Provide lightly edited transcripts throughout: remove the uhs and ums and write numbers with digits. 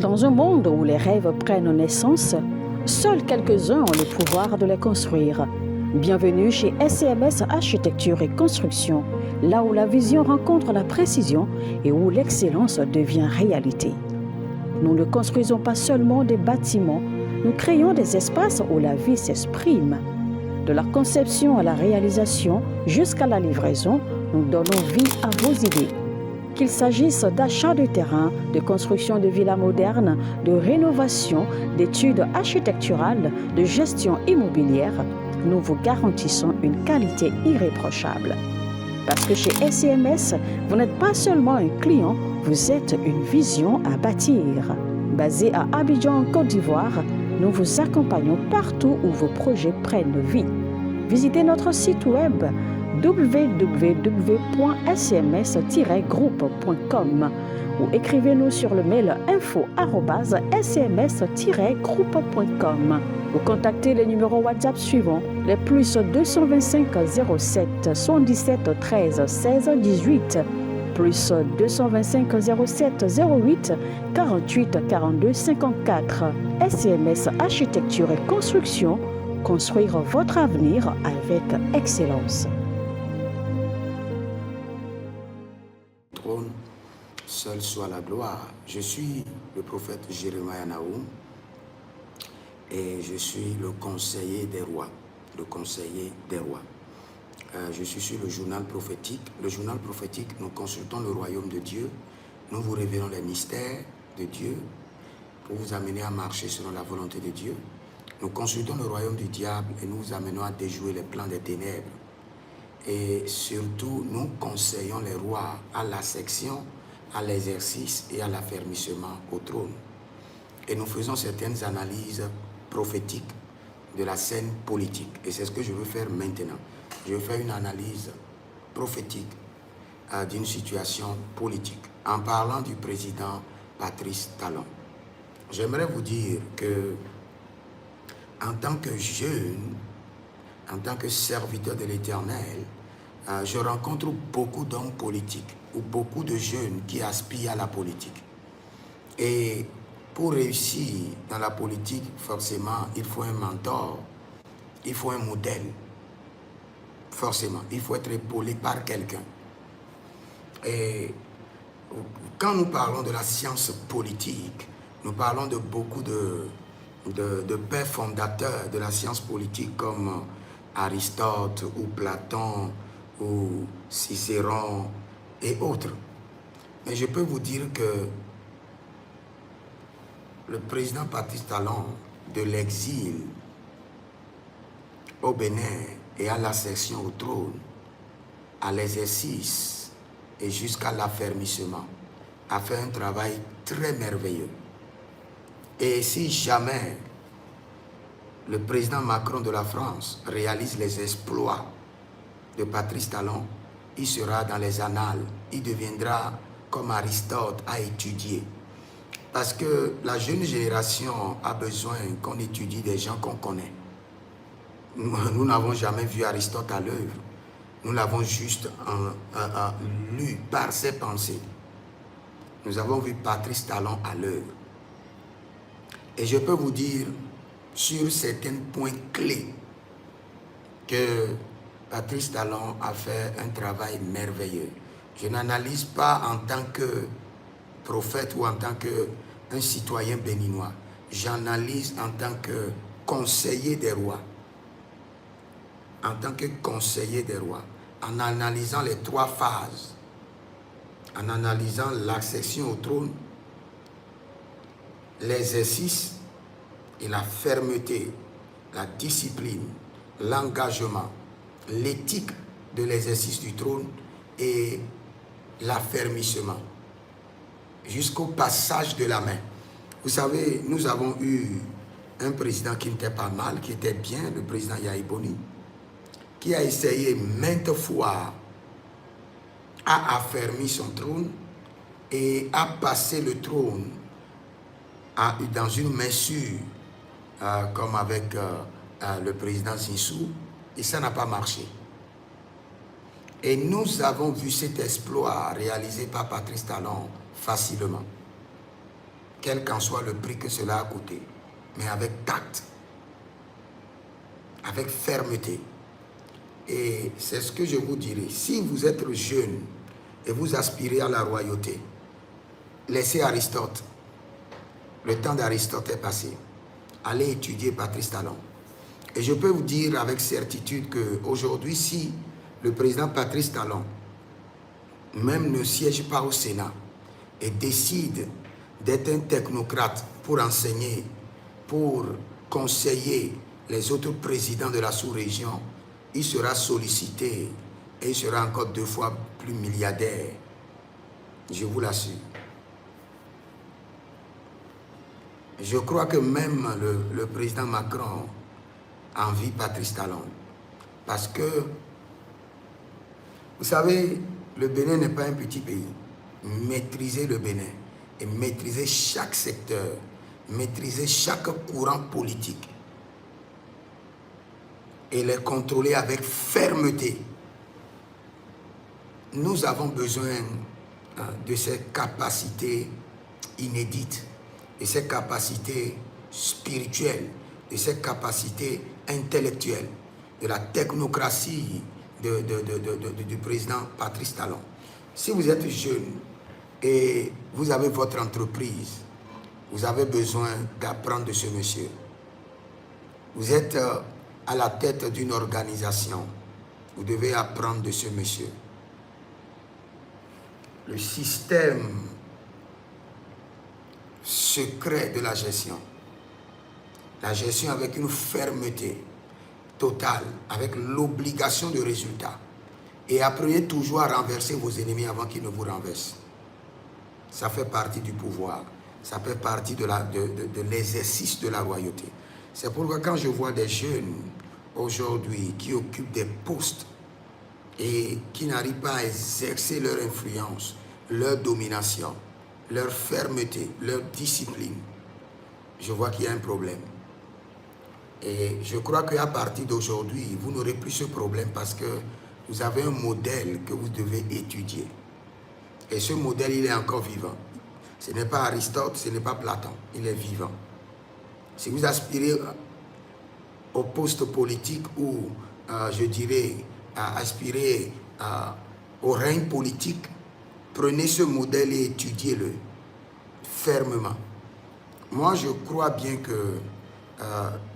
Dans un monde où les rêves prennent naissance, seuls quelques-uns ont le pouvoir de les construire. Bienvenue chez SCMS Architecture et Construction, là où la vision rencontre la précision et où l'excellence devient réalité. Nous ne construisons pas seulement des bâtiments, nous créons des espaces où la vie s'exprime. De la conception à la réalisation jusqu'à la livraison, nous donnons vie à vos idées. Qu'il s'agisse d'achat de terrain, de construction de villas modernes, de rénovation, d'études architecturales, de gestion immobilière, nous vous garantissons une qualité irréprochable. Parce que chez SCMS, vous n'êtes pas seulement un client, vous êtes une vision à bâtir. Basé à Abidjan, en Côte d'Ivoire, nous vous accompagnons partout où vos projets prennent vie. Visitez notre site web www.scms-groupe.com ou écrivez-nous sur le mail info@scms-groupe.com ou contactez les numéros WhatsApp suivants, les plus 225 07 77 13 16 18, plus 225 07 08 48 42 54. SCMS Architecture et Construction, construire votre avenir avec excellence. Seul soit la gloire. Je suis le prophète Jérémie Naoum et je suis le conseiller des rois. Le conseiller des rois. Je suis sur le journal prophétique. Le journal prophétique, nous consultons le royaume de Dieu. Nous vous révélons les mystères de Dieu pour vous amener à marcher selon la volonté de Dieu. Nous consultons le royaume du diable et nous vous amenons à déjouer les plans des ténèbres. Et surtout, nous conseillons les rois à la section, à l'exercice et à l'affermissement au trône. Et nous faisons certaines analyses prophétiques de la scène politique. Et c'est ce que je veux faire maintenant. Je vais faire une analyse prophétique d'une situation politique en parlant du président Patrice Talon. J'aimerais vous dire que en tant que jeune, en tant que serviteur de l'Éternel, je rencontre beaucoup d'hommes politiques ou beaucoup de jeunes qui aspirent à la politique. Et pour réussir dans la politique, forcément, il faut un mentor, il faut un modèle. Forcément, il faut être épaulé par quelqu'un. Et quand nous parlons de la science politique, nous parlons de beaucoup de pères fondateurs de la science politique comme Aristote ou Platon ou Cicéron et autres. Mais je peux vous dire que le président Patrice Talon, de l'exil au Bénin et à l'accession au trône, à l'exercice et jusqu'à l'affermissement, a fait un travail très merveilleux. Et si jamais le président Macron de la France réalise les exploits de Patrice Talon, il sera dans les annales, il deviendra comme Aristote à étudier. Parce que la jeune génération a besoin qu'on étudie des gens qu'on connaît. Nous n'avons jamais vu Aristote à l'œuvre. Nous l'avons juste lu par ses pensées. Nous avons vu Patrice Talon à l'œuvre. Et je peux vous dire sur certains points clés que Patrice Talon a fait un travail merveilleux. Je n'analyse pas en tant que prophète ou en tant qu'un citoyen béninois. J'analyse en tant que conseiller des rois. En tant que conseiller des rois. En analysant les trois phases. En analysant l'accession au trône, l'exercice et la fermeté, la discipline, l'engagement, l'éthique de l'exercice du trône et l'affermissement jusqu'au passage de la main. Vous savez, nous avons eu un président qui n'était pas mal, qui était bien, le président Yahi Boni, qui a essayé maintes fois à affermir son trône et à passer le trône dans une main sûre, comme avec le président Zissou, et ça n'a pas marché. Et nous avons vu cet exploit réalisé par Patrice Talon facilement. quel qu'en soit le prix que cela a coûté, mais avec tact, avec fermeté. Et c'est ce que je vous dirai. Si vous êtes jeune et vous aspirez à la royauté, laissez Aristote. Le temps d'Aristote est passé. Allez étudier Patrice Talon. Et je peux vous dire avec certitude qu'aujourd'hui, si le président Patrice Talon même ne siège pas au Sénat et décide d'être un technocrate pour enseigner, pour conseiller les autres présidents de la sous-région, il sera sollicité et il sera encore 2 fois plus milliardaire. Je vous l'assure. Je crois que même le président Macron envie Patrice Talon. Parce que, vous savez, le Bénin n'est pas un petit pays. Maîtriser le Bénin et maîtriser chaque secteur, maîtriser chaque courant politique et les contrôler avec fermeté. Nous avons besoin de ces capacités inédites, de ces capacités spirituelles, de ces capacités intellectuelles, de la technocratie du président Patrice Talon. Si vous êtes jeune et vous avez votre entreprise, vous avez besoin d'apprendre de ce monsieur. Vous êtes à la tête d'une organisation, vous devez apprendre de ce monsieur. Le système secret de la gestion avec une fermeté totale, avec l'obligation de résultat. Et apprenez toujours à renverser vos ennemis avant qu'ils ne vous renversent. Ça fait partie du pouvoir, ça fait partie de l'exercice de la royauté. C'est pourquoi quand je vois des jeunes aujourd'hui qui occupent des postes et qui n'arrivent pas à exercer leur influence, leur domination, leur fermeté, leur discipline, je vois qu'il y a un problème. Et je crois qu'à partir d'aujourd'hui, vous n'aurez plus ce problème parce que vous avez un modèle que vous devez étudier. Et ce modèle, il est encore vivant. Ce n'est pas Aristote, ce n'est pas Platon, il est vivant. Si vous aspirez au poste politique ou, je dirais, à aspirer au règne politique, prenez ce modèle et étudiez-le fermement. Moi, je crois bien que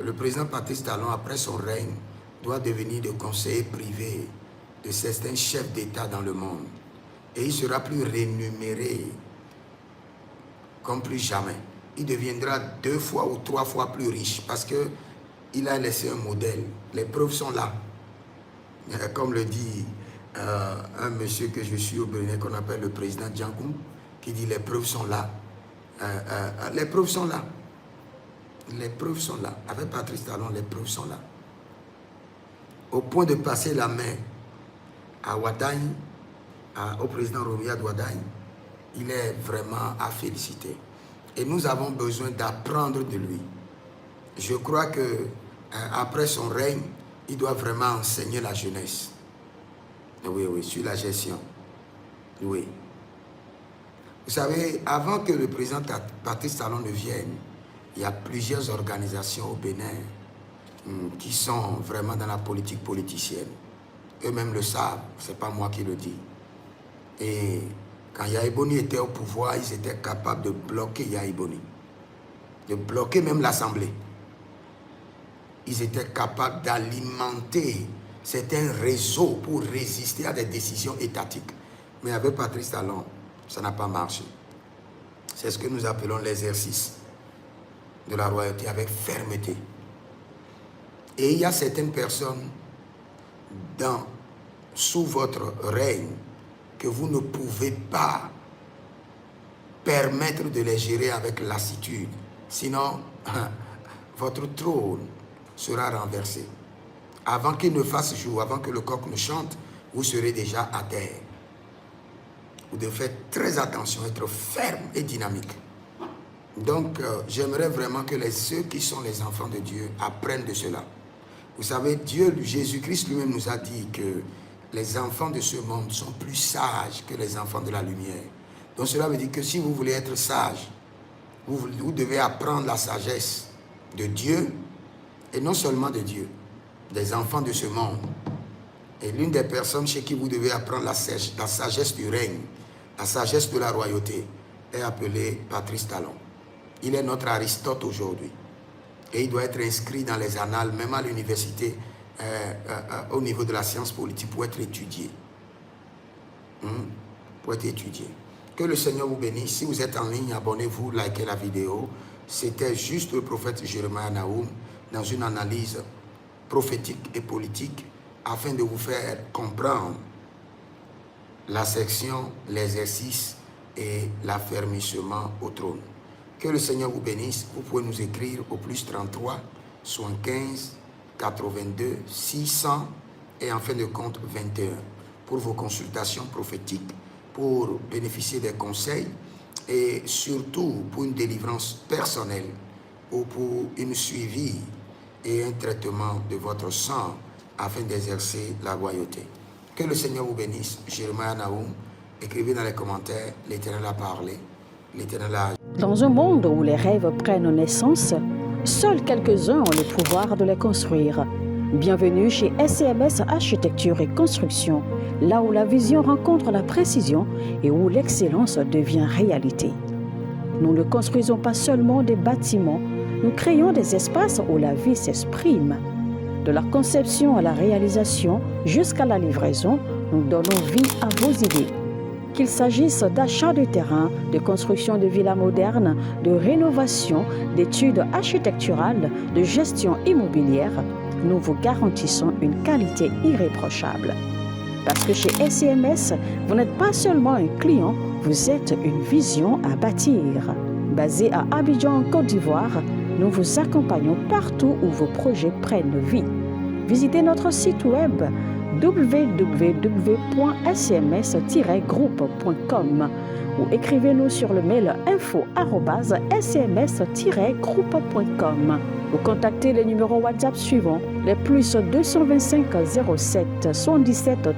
le président Patrice Talon, après son règne, doit devenir le conseiller privé de certains chefs d'État dans le monde. Et il sera plus rémunéré comme plus jamais. Il deviendra 2 fois ou 3 fois plus riche parce qu'il a laissé un modèle. Les preuves sont là. Comme le dit un monsieur que je suis au Bénin, qu'on appelle le président Djangoum, qui dit les preuves sont là. Les preuves sont là. Les preuves sont là. Avec Patrice Talon, les preuves sont là. Au point de passer la main à Wadagne, au président Romuald Wadagne, il est vraiment à féliciter. Et nous avons besoin d'apprendre de lui. Je crois que après son règne, il doit vraiment enseigner la jeunesse. Oui, oui, sur la gestion. Oui. Vous savez, avant que le président Patrice Talon ne vienne, il y a plusieurs organisations au Bénin qui sont vraiment dans la politique politicienne. Eux-mêmes le savent, ce n'est pas moi qui le dis. Et quand Yahi Boni était au pouvoir, ils étaient capables de bloquer Yahi Boni, de bloquer même l'Assemblée. Ils étaient capables d'alimenter certains réseaux pour résister à des décisions étatiques. Mais avec Patrice Talon, ça n'a pas marché. C'est ce que nous appelons l'exercice de la royauté avec fermeté. Et il y a certaines personnes sous votre règne que vous ne pouvez pas permettre de les gérer avec lassitude. Sinon, votre trône sera renversé. Avant qu'il ne fasse jour, avant que le coq ne chante, vous serez déjà à terre. Vous devez faire très attention, être ferme et dynamique. Donc, j'aimerais vraiment que ceux qui sont les enfants de Dieu apprennent de cela. Vous savez, Dieu, Jésus-Christ lui-même nous a dit que les enfants de ce monde sont plus sages que les enfants de la lumière. Donc cela veut dire que si vous voulez être sage, Vous devez apprendre la sagesse de Dieu, et non seulement de Dieu, des enfants de ce monde. Et l'une des personnes chez qui vous devez apprendre la sagesse du règne, la sagesse de la royauté, est appelée Patrice Talon. Il est notre Aristote aujourd'hui. Et il doit être inscrit dans les annales, même à l'université, au niveau de la science politique, pour être étudié. Pour être étudié. Que le Seigneur vous bénisse. Si vous êtes en ligne, abonnez-vous, likez la vidéo. C'était juste le prophète Jeremiah Nahum dans une analyse prophétique et politique afin de vous faire comprendre la section, l'exercice et l'affermissement au trône. Que le Seigneur vous bénisse. Vous pouvez nous écrire au plus 33 75 82 600 et en fin de compte 21 pour vos consultations prophétiques, pour bénéficier des conseils et surtout pour une délivrance personnelle ou pour une suivi et un traitement de votre sang afin d'exercer la royauté. Que le Seigneur vous bénisse. Jeremiah Nahum, écrivez dans les commentaires, l'Éternel a parlé, l'Éternel a... Dans un monde où les rêves prennent naissance, seuls quelques-uns ont le pouvoir de les construire. Bienvenue chez SCMS Architecture et Construction, là où la vision rencontre la précision et où l'excellence devient réalité. Nous ne construisons pas seulement des bâtiments, nous créons des espaces où la vie s'exprime. De la conception à la réalisation jusqu'à la livraison, nous donnons vie à vos idées. Qu'il s'agisse d'achat de terrain, de construction de villas modernes, de rénovation, d'études architecturales, de gestion immobilière, nous vous garantissons une qualité irréprochable. Parce que chez SCMS, vous n'êtes pas seulement un client, vous êtes une vision à bâtir. Basé à Abidjan, en Côte d'Ivoire, nous vous accompagnons partout où vos projets prennent vie. Visitez notre site web www.scms-groupe.com ou écrivez-nous sur le mail info@scms-groupe.com ou contactez les numéros WhatsApp suivants, les plus 225 07 77 13